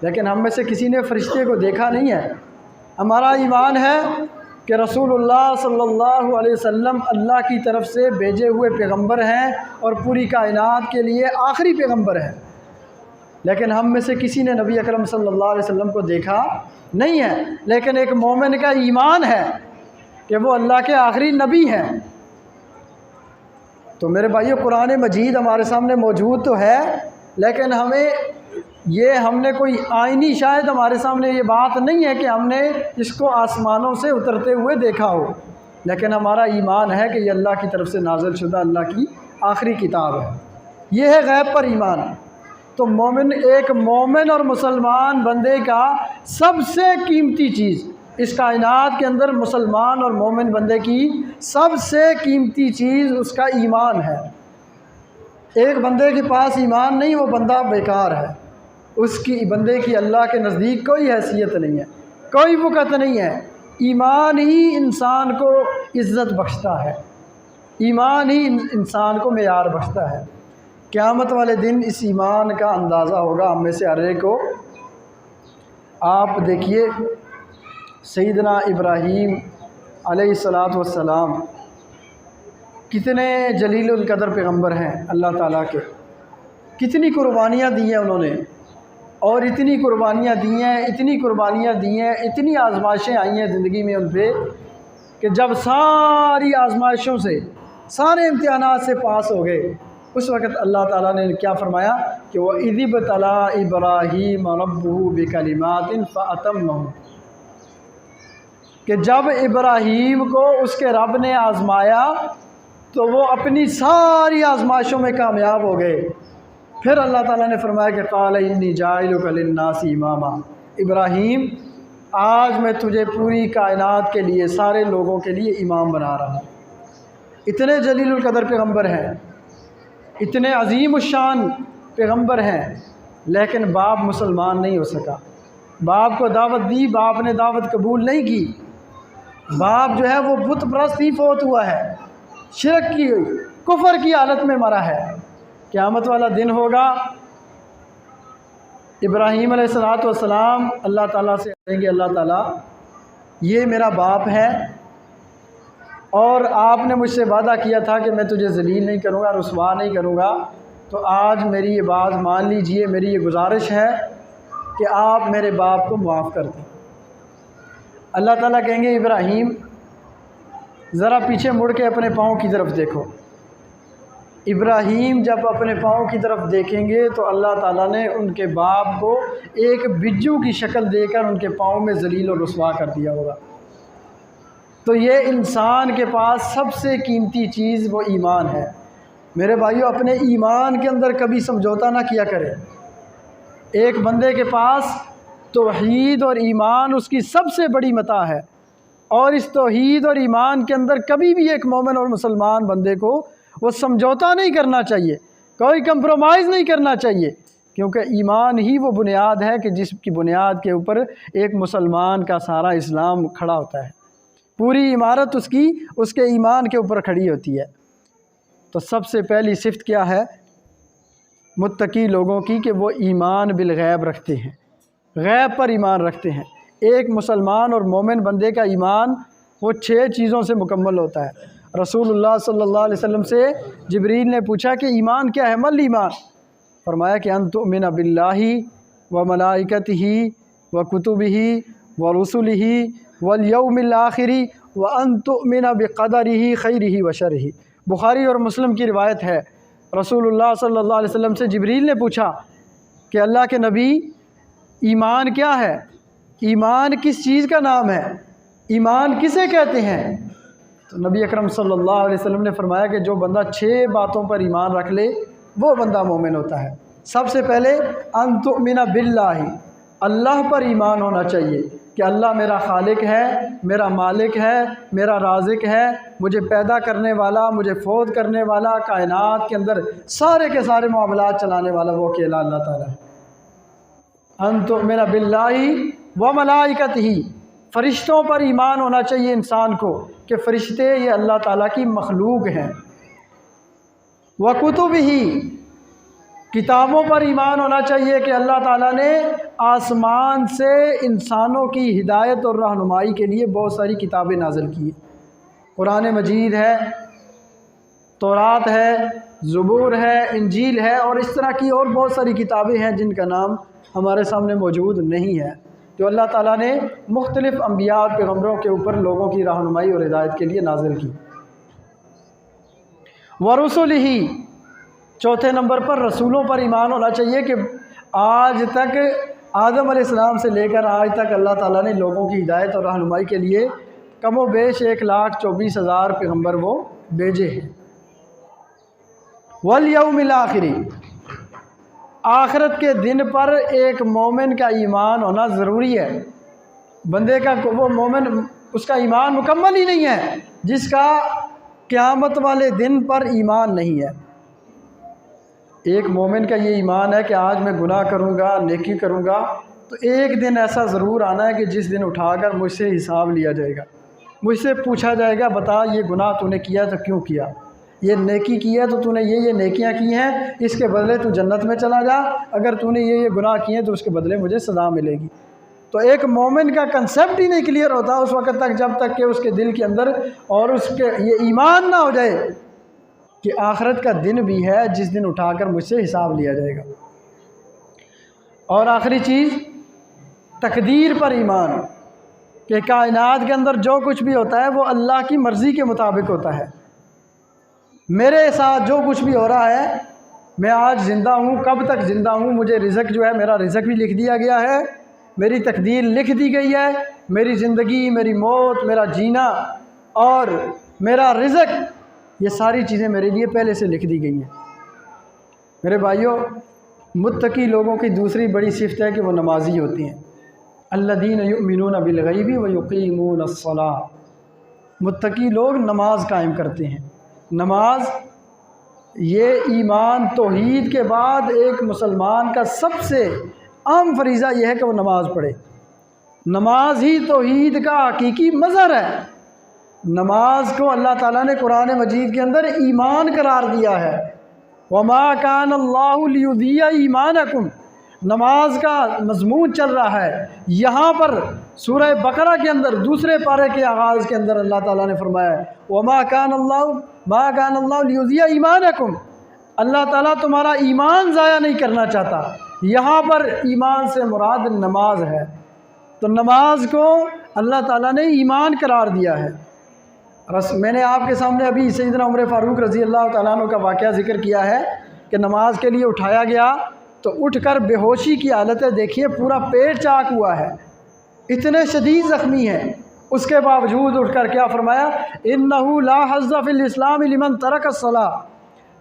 لیکن ہم میں سے کسی نے فرشتے کو دیکھا نہیں ہے۔ ہمارا ایمان ہے کہ کہ رسول اللہ صلی اللہ علیہ وسلم اللہ کی طرف سے بھیجے ہوئے پیغمبر ہیں اور پوری کائنات کے لیے آخری پیغمبر ہیں، لیکن ہم میں سے کسی نے نبی اکرم صلی اللہ علیہ وسلم کو دیکھا نہیں ہے، لیکن ایک مومن کا ایمان ہے کہ وہ اللہ کے آخری نبی ہیں۔ تو میرے بھائیو، قرآن مجید ہمارے سامنے موجود تو ہے، لیکن ہم نے کوئی آئینی شاید ہمارے سامنے یہ بات نہیں ہے کہ ہم نے اس کو آسمانوں سے اترتے ہوئے دیکھا ہو، لیکن ہمارا ایمان ہے کہ یہ اللہ کی طرف سے نازل شدہ اللہ کی آخری کتاب ہے۔ یہ ہے غیب پر ایمان۔ تو ایک مومن اور مسلمان بندے کا سب سے قیمتی چیز اس کائنات کے اندر، مسلمان اور مومن بندے کی سب سے قیمتی چیز اس کا ایمان ہے۔ ایک بندے کے پاس ایمان نہیں، وہ بندہ بیکار ہے، اس کی بندے کی اللہ کے نزدیک کوئی حیثیت نہیں ہے، کوئی وقت نہیں ہے۔ ایمان ہی انسان کو عزت بخشتا ہے، ایمان ہی انسان کو معیار بخشتا ہے۔ قیامت والے دن اس ایمان کا اندازہ ہوگا ہم میں سے ہر ایک کو۔ آپ دیکھیے سیدنا ابراہیم علیہ السلام کتنے جلیل القدر پیغمبر ہیں اللہ تعالیٰ کے، کتنی قربانیاں دی ہیں انہوں نے، اور اتنی قربانیاں دی ہیں، اتنی آزمائشیں آئی ہیں زندگی میں ان پہ کہ جب ساری آزمائشوں سے، سارے امتحانات سے پاس ہو گئے، اس وقت اللہ تعالیٰ نے کیا فرمایا کہ وَإِذِ ابْتَلَىٰ إِبْرَاهِيمَ رَبُّهُ بِكَلِمَاتٍ فَأَتَمَّهُنَّ، کہ جب ابراہیم کو اس کے رب نے آزمایا تو وہ اپنی ساری آزمائشوں میں کامیاب ہو گئے۔ پھر اللہ تعالیٰ نے فرمایا کہ قَالَ إِنِّي جَاعِلُكَ لِلنَّاسِ إِمَامًا، ابراہیم آج میں تجھے پوری کائنات کے لیے، سارے لوگوں کے لیے امام بنا رہا ہوں۔ اتنے جلیل القدر پیغمبر ہیں، اتنے عظیم الشان پیغمبر ہیں، لیکن باپ مسلمان نہیں ہو سکا۔ باپ کو دعوت دی، باپ نے دعوت قبول نہیں کی، باپ جو ہے وہ بت پرست ہی فوت ہوا ہے، شرک کی، کفر کی حالت میں مرا ہے۔ قیامت والا دن ہوگا، ابراہیم علیہ السلام اللہ تعالیٰ سے کہیں گے اللہ تعالیٰ یہ میرا باپ ہے اور آپ نے مجھ سے وعدہ کیا تھا کہ میں تجھے ذلیل نہیں کروں گا، رسوا نہیں کروں گا، تو آج میری یہ بات مان لیجئے، میری یہ گزارش ہے کہ آپ میرے باپ کو معاف کر دیں۔ اللہ تعالیٰ کہیں گے ابراہیم ذرا پیچھے مڑ کے اپنے پاؤں کی طرف دیکھو۔ ابراہیم جب اپنے پاؤں کی طرف دیکھیں گے تو اللہ تعالیٰ نے ان کے باپ کو ایک بجو کی شکل دے کر ان کے پاؤں میں ذلیل و رسوا کر دیا ہوگا۔ تو یہ انسان کے پاس سب سے قیمتی چیز وہ ایمان ہے۔ میرے بھائیو، اپنے ایمان کے اندر کبھی سمجھوتا نہ کیا کرے۔ ایک بندے کے پاس توحید اور ایمان اس کی سب سے بڑی متاع ہے، اور اس توحید اور ایمان کے اندر کبھی بھی ایک مومن اور مسلمان بندے کو وہ سمجھوتا نہیں کرنا چاہیے، کوئی کمپرومائز نہیں کرنا چاہیے، کیونکہ ایمان ہی وہ بنیاد ہے کہ جس کی بنیاد کے اوپر ایک مسلمان کا سارا اسلام کھڑا ہوتا ہے۔ پوری عمارت اس کے ایمان کے اوپر کھڑی ہوتی ہے۔ تو سب سے پہلی صفت کیا ہے متقی لوگوں کی؟ کہ وہ ایمان بالغیب رکھتے ہیں، غیب پر ایمان رکھتے ہیں۔ ایک مسلمان اور مومن بندے کا ایمان وہ 6 چیزوں سے مکمل ہوتا ہے۔ رسول اللہ صلی اللہ علیہ وسلم سے جبریل نے پوچھا کہ ایمان کیا ہے، مل ایمان؟ فرمایا کہ ان تؤمن باللہ و ملائکتہ و کتبہ و رسلہ والیوم الآخر و ان تؤمن بقدرہ خیرہ و شرہ۔ بخاری اور مسلم کی روایت ہے، رسول اللہ صلی اللہ علیہ وسلم سے جبریل نے پوچھا کہ اللہ کے نبی ایمان کیا ہے؟ ایمان کس چیز کا نام ہے؟ ایمان کسے کہتے ہیں؟ تو نبی اکرم صلی اللہ علیہ وسلم نے فرمایا کہ جو بندہ 6 باتوں پر ایمان رکھ لے وہ بندہ مومن ہوتا ہے۔ سب سے پہلے ان تؤمن باللہ، اللہ پر ایمان ہونا چاہیے کہ اللہ میرا خالق ہے، میرا مالک ہے، میرا رازق ہے، مجھے پیدا کرنے والا، مجھے فوت کرنے والا، کائنات کے اندر سارے کے سارے معاملات چلانے والا وہ اکیلا اللہ تعالیٰ ہے۔ ان تؤمن باللہ و ملائکتہ، فرشتوں پر ایمان ہونا چاہیے انسان کو کہ فرشتے یہ اللہ تعالیٰ کی مخلوق ہیں۔ وکتبہ، کتابوں پر ایمان ہونا چاہیے کہ اللہ تعالیٰ نے آسمان سے انسانوں کی ہدایت اور رہنمائی کے لیے بہت ساری کتابیں نازل کی ہیں۔ قرآن مجید ہے، تورات ہے، زبور ہے، انجیل ہے، اور اس طرح کی اور بہت ساری کتابیں ہیں جن کا نام ہمارے سامنے موجود نہیں ہے، جو اللہ تعالیٰ نے مختلف انبیاء اور پیغمبروں کے اوپر لوگوں کی رہنمائی اور ہدایت کے لیے نازل کی۔ ورسلہ، چوتھے نمبر پر رسولوں پر ایمان ہونا چاہیے کہ آج تک آدم علیہ السلام سے لے کر آج تک اللہ تعالیٰ نے لوگوں کی ہدایت اور رہنمائی کے لیے کم و بیش 1,24,000 پیغمبر وہ بھیجے ہیں۔ والیوم الآخر، آخرت کے دن پر ایک مومن کا ایمان ہونا ضروری ہے۔ بندے کا وہ مومن، اس کا ایمان مکمل ہی نہیں ہے جس کا قیامت والے دن پر ایمان نہیں ہے۔ ایک مومن کا یہ ایمان ہے کہ آج میں گناہ کروں گا، نیکی کروں گا، تو ایک دن ایسا ضرور آنا ہے کہ جس دن اٹھا کر مجھ سے حساب لیا جائے گا، مجھ سے پوچھا جائے گا بتا یہ گناہ تو نے کیا تو کیوں کیا، یہ نیکی کی ہے تو نے یہ نیکیاں کی ہیں، اس کے بدلے تو جنت میں چلا جا، اگر تو نے یہ گناہ کیے ہیں تو اس کے بدلے مجھے سزا ملے گی۔ تو ایک مومن کا کنسیپٹ ہی نہیں کلیئر ہوتا اس وقت تک جب تک کہ اس کے دل کے اندر اور اس کے یہ ایمان نہ ہو جائے کہ آخرت کا دن بھی ہے جس دن اٹھا کر مجھ سے حساب لیا جائے گا۔ اور آخری چیز، تقدیر پر ایمان، کہ کائنات کے اندر جو کچھ بھی ہوتا ہے وہ اللہ کی مرضی کے مطابق ہوتا ہے۔ میرے ساتھ جو کچھ بھی ہو رہا ہے، میں آج زندہ ہوں، کب تک زندہ ہوں، مجھے رزق جو ہے میرا رزق بھی لکھ دیا گیا ہے، میری تقدیر لکھ دی گئی ہے، میری زندگی، میری موت، میرا جینا اور میرا رزق، یہ ساری چیزیں میرے لیے پہلے سے لکھ دی گئی ہیں۔ میرے بھائیوں، متقی لوگوں کی دوسری بڑی صفت ہے کہ وہ نمازی ہوتی ہیں۔ الذین یؤمنون بالغیب ویقیمون الصلاۃ، متقی لوگ نماز قائم کرتے ہیں۔ نماز یہ ایمان توحید کے بعد ایک مسلمان کا سب سے اہم فریضہ یہ ہے کہ وہ نماز پڑھے۔ نماز ہی توحید کا حقیقی مظہر ہے۔ نماز کو اللہ تعالیٰ نے قرآن مجید کے اندر ایمان قرار دیا ہے۔ وما کان اللہ لیضیع ایمانکم، نماز کا مضمون چل رہا ہے۔ یہاں پر سورہ بقرہ کے اندر دوسرے پارے کے آغاز کے اندر اللہ تعالیٰ نے فرمایا ہے وما کان اللہ لیضیع ایمانکم، اللہ تعالیٰ تمہارا ایمان ضائع نہیں کرنا چاہتا۔ یہاں پر ایمان سے مراد نماز ہے، تو نماز کو اللہ تعالیٰ نے ایمان قرار دیا ہے۔ میں نے آپ کے سامنے ابھی سیدنا عمر فاروق رضی اللہ تعالیٰ عنہ کا واقعہ ذکر کیا ہے کہ نماز کے لیے اٹھایا گیا تو اٹھ کر بے ہوشی کی حالت ہے، دیکھیے پورا پیٹ چاک ہوا ہے، اتنے شدید زخمی ہیں، اس کے باوجود اٹھ کر کیا فرمایا، انہ لا حظ فی الاسلام لمن ترک الصلاۃ،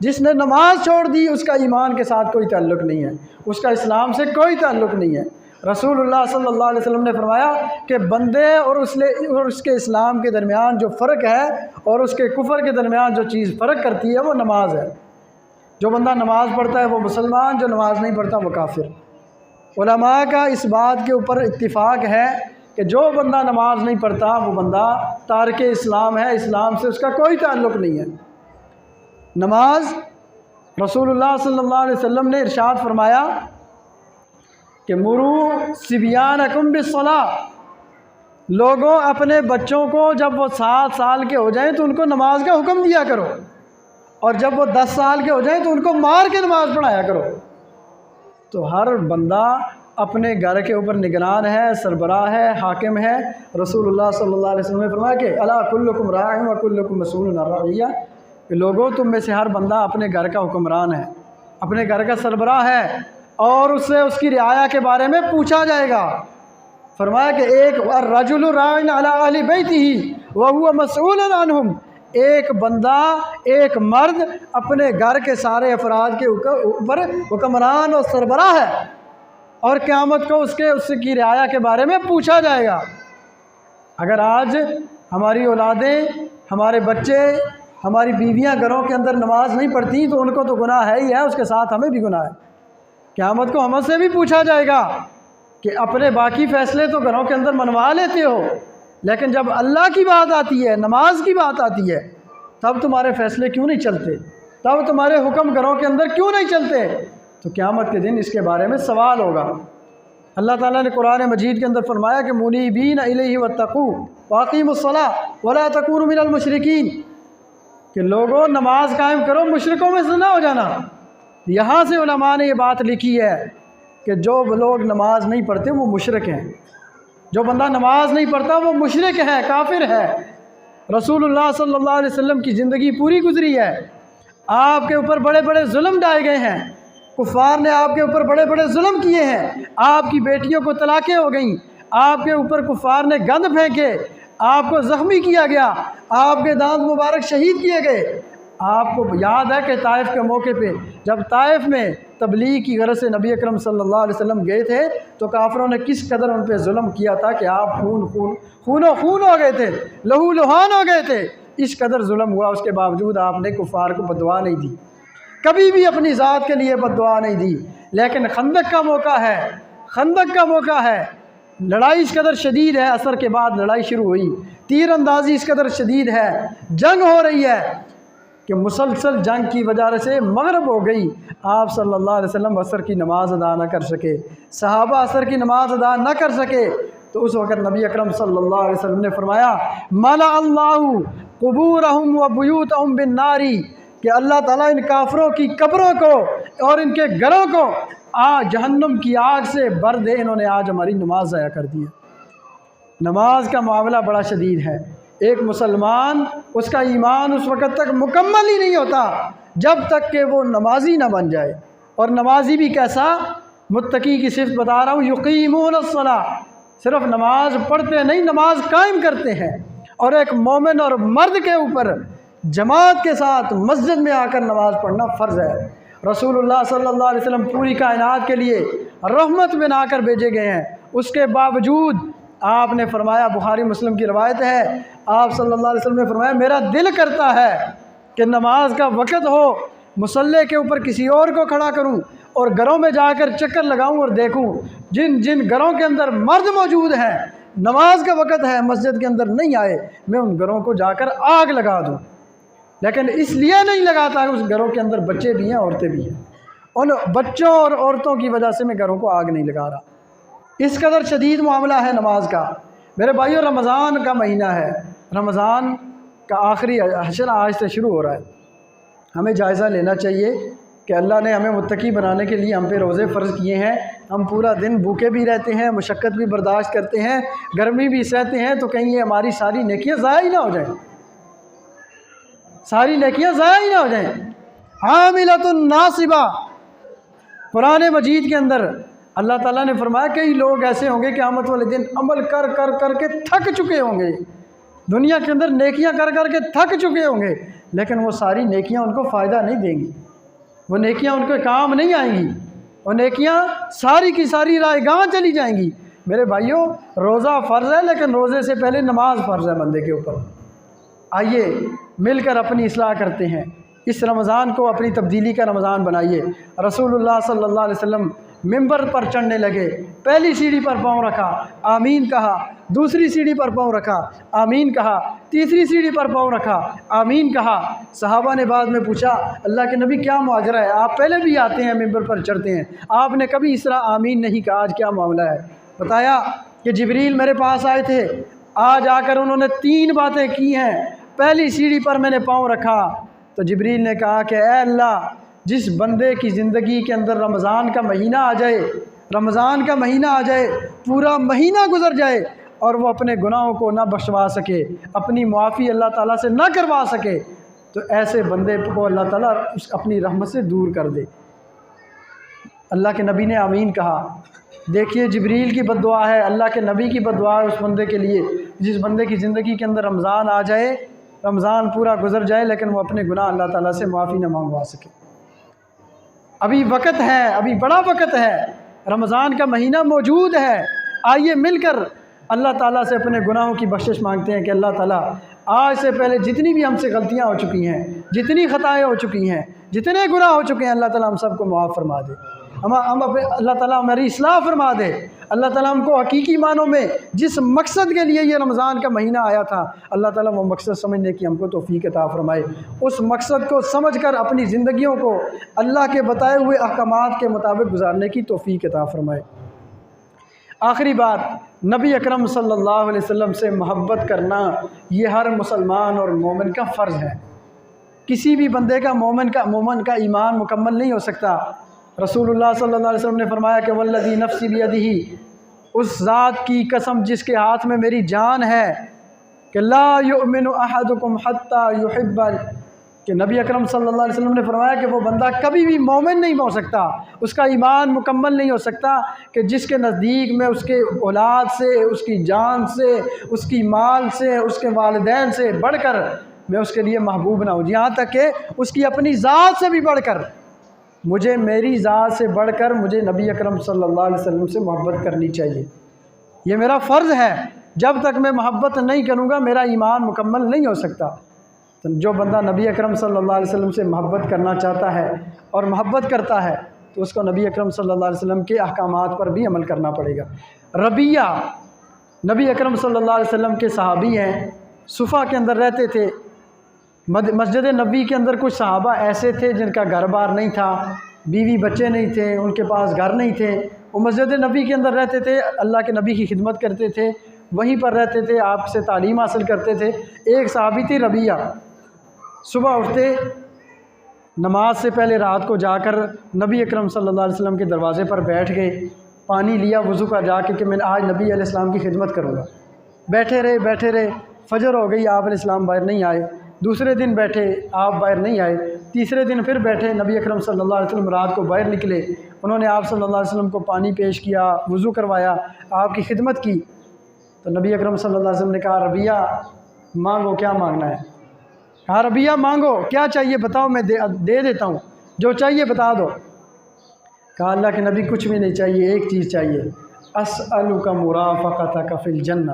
جس نے نماز چھوڑ دی اس کا ایمان کے ساتھ کوئی تعلق نہیں ہے، اس کا اسلام سے کوئی تعلق نہیں ہے۔ رسول اللہ صلی اللہ علیہ وسلم نے فرمایا کہ بندے اور اس کے اسلام کے درمیان جو فرق ہے اور اس کے کفر کے درمیان جو چیز فرق کرتی ہے وہ نماز ہے۔ جو بندہ نماز پڑھتا ہے وہ مسلمان، جو نماز نہیں پڑھتا وہ کافر۔ علماء کا اس بات کے اوپر اتفاق ہے کہ جو بندہ نماز نہیں پڑھتا وہ بندہ تارک اسلام ہے، اسلام سے اس کا کوئی تعلق نہیں ہے۔ نماز، رسول اللہ صلی اللہ علیہ وسلم نے ارشاد فرمایا کہ مروا صبیانکم بالصلاۃ، لوگوں اپنے بچوں کو جب وہ 7 سال کے ہو جائیں تو ان کو نماز کا حکم دیا کرو، اور جب وہ 10 سال کے ہو جائیں تو ان کو مار کے نماز پڑھایا کرو۔ تو ہر بندہ اپنے گھر کے اوپر نگران ہے، سربراہ ہے، حاکم ہے۔ رسول اللہ صلی اللہ علیہ وسلم نے فرمایا کہ الا کلکم راع و کلکم مسئول عن رعیہ، کہ لوگوں تم میں سے ہر بندہ اپنے گھر کا حکمران ہے، اپنے گھر کا سربراہ ہے، اور اس سے اس کی رعایا کے بارے میں پوچھا جائے گا۔ فرمایا کہ ایک الرجل راع علی اہل بیتہ وہو مسئول عنہم، ایک بندہ، ایک مرد اپنے گھر کے سارے افراد کے اوپر حکمران اور سربراہ ہے، اور قیامت کو اس کی رعایا کے بارے میں پوچھا جائے گا۔ اگر آج ہماری اولادیں، ہمارے بچے، ہماری بیویاں گھروں کے اندر نماز نہیں پڑھتی تو ان کو تو گناہ ہے ہی ہے، اس کے ساتھ ہمیں بھی گناہ ہے۔ قیامت کو ہم سے بھی پوچھا جائے گا کہ اپنے باقی فیصلے تو گھروں کے اندر منوا لیتے ہو، لیکن جب اللہ کی بات آتی ہے، نماز کی بات آتی ہے، تب تمہارے فیصلے کیوں نہیں چلتے؟ تب تمہارے حکم گھروں کے اندر کیوں نہیں چلتے؟ تو قیامت کے دن اس کے بارے میں سوال ہوگا۔ اللہ تعالیٰ نے قرآن مجید کے اندر فرمایا کہ منیبین الیہ واتقوا واقیموا الصلاۃ ولا تکونوا من المشرکین، کہ لوگوں نماز قائم کرو، مشرکوں میں سے نہ ہو جانا۔ یہاں سے علماء نے یہ بات لکھی ہے کہ جو لوگ نماز نہیں پڑھتے وہ مشرک ہیں، جو بندہ نماز نہیں پڑھتا وہ مشرک ہے، کافر ہے۔ رسول اللہ صلی اللہ علیہ وسلم کی زندگی پوری گزری ہے، آپ کے اوپر بڑے بڑے ظلم ڈائے گئے ہیں، کفار نے آپ کے اوپر بڑے بڑے ظلم کیے ہیں، آپ کی بیٹیوں کو طلاقیں ہو گئیں، آپ کے اوپر کفار نے گند پھینکے، آپ کو زخمی کیا گیا، آپ کے دانت مبارک شہید کیے گئے۔ آپ کو یاد ہے کہ طائف کے موقع پہ جب طائف میں تبلیغ کی غرض سے نبی اکرم صلی اللہ علیہ وسلم گئے تھے تو کافروں نے کس قدر ان پہ ظلم کیا تھا کہ آپ خون ہو گئے تھے، لہو لہان ہو گئے تھے، اس قدر ظلم ہوا۔ اس کے باوجود آپ نے کفار کو بد دعا نہیں دی، کبھی بھی اپنی ذات کے لیے بد دعا نہیں دی۔ لیکن خندق کا موقع ہے، لڑائی اس قدر شدید ہے، عصر کے بعد لڑائی شروع ہوئی، تیر اندازی اس قدر شدید ہے، جنگ ہو رہی ہے کہ مسلسل جنگ کی وجہ سے مغرب ہو گئی، آپ صلی اللہ علیہ وسلم عصر کی نماز ادا نہ کر سکے، صحابہ عصر کی نماز ادا نہ کر سکے۔ تو اس وقت نبی اکرم صلی اللہ علیہ وسلم نے فرمایا ملأ اللہ قبورہم و بیوتہم بالنار، کہ اللہ تعالیٰ ان کافروں کی قبروں کو اور ان کے گھروں کو جہنم کی آگ سے بھر دے، انہوں نے آج ہماری نماز ضائع کر دی ہے۔ نماز کا معاملہ بڑا شدید ہے۔ ایک مسلمان، اس کا ایمان اس وقت تک مکمل ہی نہیں ہوتا جب تک کہ وہ نمازی نہ بن جائے۔ اور نمازی بھی کیسا؟ متقی کی صفت بتا رہا ہوں، یقیمون الصلاۃ، صرف نماز پڑھتے نہیں، نماز قائم کرتے ہیں۔ اور ایک مومن اور مرد کے اوپر جماعت کے ساتھ مسجد میں آ کر نماز پڑھنا فرض ہے۔ رسول اللہ صلی اللہ علیہ وسلم پوری کائنات کے لیے رحمت بنا کر بھیجے گئے ہیں، اس کے باوجود آپ نے فرمایا، بخاری مسلم کی روایت ہے، آپ صلی اللہ علیہ وسلم نے فرمایا میرا دل کرتا ہے کہ نماز کا وقت ہو، مصلی کے اوپر کسی اور کو کھڑا کروں اور گھروں میں جا کر چکر لگاؤں اور دیکھوں جن جن گھروں کے اندر مرد موجود ہیں، نماز کا وقت ہے، مسجد کے اندر نہیں آئے، میں ان گھروں کو جا کر آگ لگا دوں۔ لیکن اس لیے نہیں لگاتا کہ اس گھروں کے اندر بچے بھی ہیں، عورتیں بھی ہیں، ان بچوں اور عورتوں کی وجہ سے میں گھروں کو آگ نہیں لگا رہا۔ اس قدر شدید معاملہ ہے نماز کا۔ میرے بھائیو، رمضان کا مہینہ ہے، رمضان کا آخری حشر آج سے شروع ہو رہا ہے۔ ہمیں جائزہ لینا چاہیے کہ اللہ نے ہمیں متقی بنانے کے لیے ہم پہ روزے فرض کیے ہیں، ہم پورا دن بھوکے بھی رہتے ہیں، مشقت بھی برداشت کرتے ہیں، گرمی بھی سہتے ہیں، تو کہیں یہ ہماری ساری نیکیاں ضائع ہی نہ ہو جائیں، ساری نیکیاں ضائع ہی نہ ہو جائیں۔ عاملۃ ناصبہ، قرآن مجید کے اندر اللہ تعالیٰ نے فرمایا کئی لوگ ایسے ہوں گے قیامت والے دن عمل کر کر کر کے تھک چکے ہوں گے، دنیا کے اندر نیکیاں کر کر کے تھک چکے ہوں گے، لیکن وہ ساری نیکیاں ان کو فائدہ نہیں دیں گی، وہ نیکیاں ان کے کام نہیں آئیں گی، وہ نیکیاں ساری کی ساری رائے گاہ چلی جائیں گی۔ میرے بھائیوں، روزہ فرض ہے، لیکن روزے سے پہلے نماز فرض ہے بندے کے اوپر۔ آئیے مل کر اپنی اصلاح کرتے ہیں، اس رمضان کو اپنی تبدیلی کا رمضان بنائیے۔ رسول اللہ صلی اللہ علیہ وسلم ممبر پر چڑھنے لگے، پہلی سیڑھی پر پاؤں رکھا، آمین کہا، دوسری سیڑھی پر پاؤں رکھا، آمین کہا، تیسری سیڑھی پر پاؤں رکھا، آمین کہا۔ صحابہ نے بعد میں پوچھا اللہ کے نبی کیا ماجرا ہے، آپ پہلے بھی آتے ہیں ممبر پر چڑھتے ہیں، آپ نے کبھی اس طرح آمین نہیں کہا، آج کیا معاملہ ہے؟ بتایا کہ جبریل میرے پاس آئے تھے، آج آ کر انہوں نے 3 باتیں کی ہیں۔ پہلی سیڑھی پر میں نے پاؤں رکھا تو جبریل نے کہا کہ اے اللہ، جس بندے کی زندگی کے اندر رمضان کا مہینہ آ جائے، رمضان کا مہینہ آ جائے، پورا مہینہ گزر جائے اور وہ اپنے گناہوں کو نہ بخشوا سکے، اپنی معافی اللہ تعالیٰ سے نہ کروا سکے، تو ایسے بندے کو اللہ تعالیٰ اپنی رحمت سے دور کر دے۔ اللہ کے نبی نے آمین کہا۔ دیکھیے جبریل کی بد دعا ہے، اللہ کے نبی کی بد دعا ہے اس بندے کے لیے جس بندے کی زندگی کے اندر رمضان آ جائے، رمضان پورا گزر جائے، لیکن وہ اپنے گناہ اللہ تعالیٰ سے معافی نہ مانگوا سکے۔ ابھی وقت ہے، ابھی بڑا وقت ہے، رمضان کا مہینہ موجود ہے، آئیے مل کر اللہ تعالیٰ سے اپنے گناہوں کی بخشش مانگتے ہیں کہ اللہ تعالیٰ آج سے پہلے جتنی بھی ہم سے غلطیاں ہو چکی ہیں، جتنی خطائیں ہو چکی ہیں، جتنے گناہ ہو چکے ہیں، اللہ تعالیٰ ہم سب کو معاف فرما دے۔ ہم اللہ تعالیٰ ہماری اصلاح فرما دے، اللہ تعالیٰ ہم کو حقیقی معنوں میں جس مقصد کے لیے یہ رمضان کا مہینہ آیا تھا، اللہ تعالیٰ وہ مقصد سمجھنے کی ہم کو توفیق عطا فرمائے، اس مقصد کو سمجھ کر اپنی زندگیوں کو اللہ کے بتائے ہوئے احکامات کے مطابق گزارنے کی توفیق عطا فرمائے۔ آخری بات، نبی اکرم صلی اللہ علیہ وسلم سے محبت کرنا یہ ہر مسلمان اور مومن کا فرض ہے۔ کسی بھی بندے کا مومن کا ایمان مکمل نہیں ہو سکتا۔ رسول اللہ صلی اللہ علیہ وسلم نے فرمایا کہ والذی نفسی بیدہ، اس ذات کی قسم جس کے ہاتھ میں میری جان ہے، کہ لا یؤمن احدکم حتی یحب، کہ نبی اکرم صلی اللہ علیہ وسلم نے فرمایا کہ وہ بندہ کبھی بھی مومن نہیں ہو سکتا، اس کا ایمان مکمل نہیں ہو سکتا کہ جس کے نزدیک میں اس کے اولاد سے، اس کی جان سے، اس کی مال سے، اس کے والدین سے بڑھ کر میں اس کے لیے محبوب نہ ہوں، یہاں تک کہ اس کی اپنی ذات سے بھی بڑھ کر، مجھے میری ذات سے بڑھ کر مجھے نبی اکرم صلی اللہ علیہ وسلم سے محبت کرنی چاہیے۔ یہ میرا فرض ہے، جب تک میں محبت نہیں کروں گا میرا ایمان مکمل نہیں ہو سکتا۔ تو جو بندہ نبی اکرم صلی اللہ علیہ وسلم سے محبت کرنا چاہتا ہے اور محبت کرتا ہے تو اس کو نبی اکرم صلی اللہ علیہ وسلم کے احکامات پر بھی عمل کرنا پڑے گا۔ ربیہ نبی اکرم صلی اللہ علیہ وسلم کے صحابی ہیں، صفا کے اندر رہتے تھے۔ مسجد نبوی کے اندر کچھ صحابہ ایسے تھے جن کا گھر بار نہیں تھا، بیوی بچے نہیں تھے، ان کے پاس گھر نہیں تھے، وہ مسجد نبوی کے اندر رہتے تھے، اللہ کے نبی کی خدمت کرتے تھے، وہیں پر رہتے تھے، آپ سے تعلیم حاصل کرتے تھے۔ ایک صحابی تھی ربیہ، صبح اٹھتے، نماز سے پہلے رات کو جا کر نبی اکرم صلی اللہ علیہ وسلم کے دروازے پر بیٹھ گئے، پانی لیا وضو کا جا کے کہ میں آج نبی علیہ السلام کی خدمت کروں گا۔ بیٹھے رہے، فجر ہو گئی، آپ علیہ السلام باہر نہیں آئے۔ دوسرے دن بیٹھے، آپ باہر نہیں آئے۔ تیسرے دن پھر بیٹھے، نبی اکرم صلی اللہ علیہ وسلم رات کو باہر نکلے، انہوں نے آپ صلی اللہ علیہ وسلم کو پانی پیش کیا، وضو کروایا، آپ کی خدمت کی۔ تو نبی اکرم صلی اللہ علیہ وسلم نے کہا ربیہ مانگو، کیا مانگنا ہے؟ کہا ربیہ مانگو، کیا چاہیے بتاؤ، میں دے دیتا ہوں، جو چاہیے بتا دو۔ کہا اللہ کے نبی کچھ بھی نہیں چاہیے، ایک چیز چاہیے، اسألک مرافقتک فی الجنہ،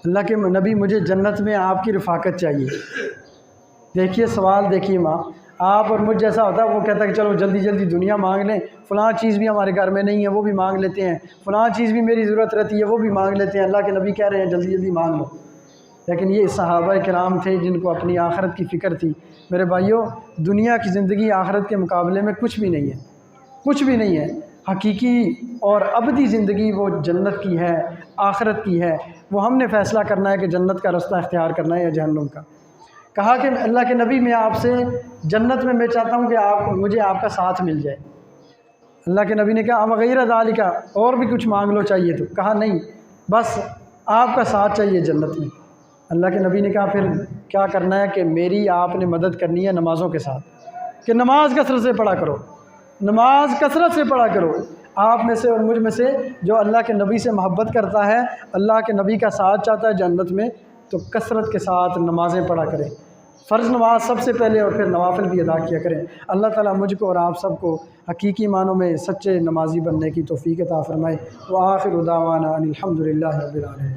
اللہ کے نبی مجھے جنت میں آپ کی رفاقت چاہیے۔ دیکھیے سوال، دیکھیے ماں، آپ اور مجھ جیسا ہوتا ہے وہ کہتا ہے کہ چلو جلدی جلدی دنیا مانگ لیں، فلاں چیز بھی ہمارے گھر میں نہیں ہے وہ بھی مانگ لیتے ہیں، فلاں چیز بھی میری ضرورت رہتی ہے وہ بھی مانگ لیتے ہیں، اللہ کے نبی کہہ رہے ہیں جلدی جلدی مانگ لو۔ لیکن یہ صحابہ کرام تھے جن کو اپنی آخرت کی فکر تھی۔ میرے بھائیوں، دنیا کی زندگی آخرت کے مقابلے میں کچھ بھی نہیں ہے، کچھ بھی نہیں ہے۔ حقیقی اور ابدی زندگی وہ جنت کی ہے، آخرت کی ہے۔ وہ ہم نے فیصلہ کرنا ہے کہ جنت کا رستہ اختیار کرنا ہے یا جہنم کا۔ کہا کہ اللہ کے نبی میں آپ سے جنت میں چاہتا ہوں کہ مجھے آپ کا ساتھ مل جائے۔ اللہ کے نبی نے کہا غیر ذالک، اور بھی کچھ مانگ لو چاہیے تو؟ کہا نہیں، بس آپ کا ساتھ چاہیے جنت میں۔ اللہ کے نبی نے کہا پھر کیا کرنا ہے؟ کہ میری آپ نے مدد کرنی ہے نمازوں کے ساتھ، کہ نماز کثرت سے پڑھا کرو، نماز کثرت سے پڑھا کرو۔ آپ میں سے اور مجھ میں سے جو اللہ کے نبی سے محبت کرتا ہے، اللہ کے نبی کا ساتھ چاہتا ہے جنت میں، تو کثرت کے ساتھ نمازیں پڑھا کریں، فرض نماز سب سے پہلے اور پھر نوافل بھی ادا کیا کریں۔ اللہ تعالیٰ مجھ کو اور آپ سب کو حقیقی معنوں میں سچے نمازی بننے کی توفیق عطا فرمائے۔ وآخر دعوانا ان الحمد للہ رب العالمین۔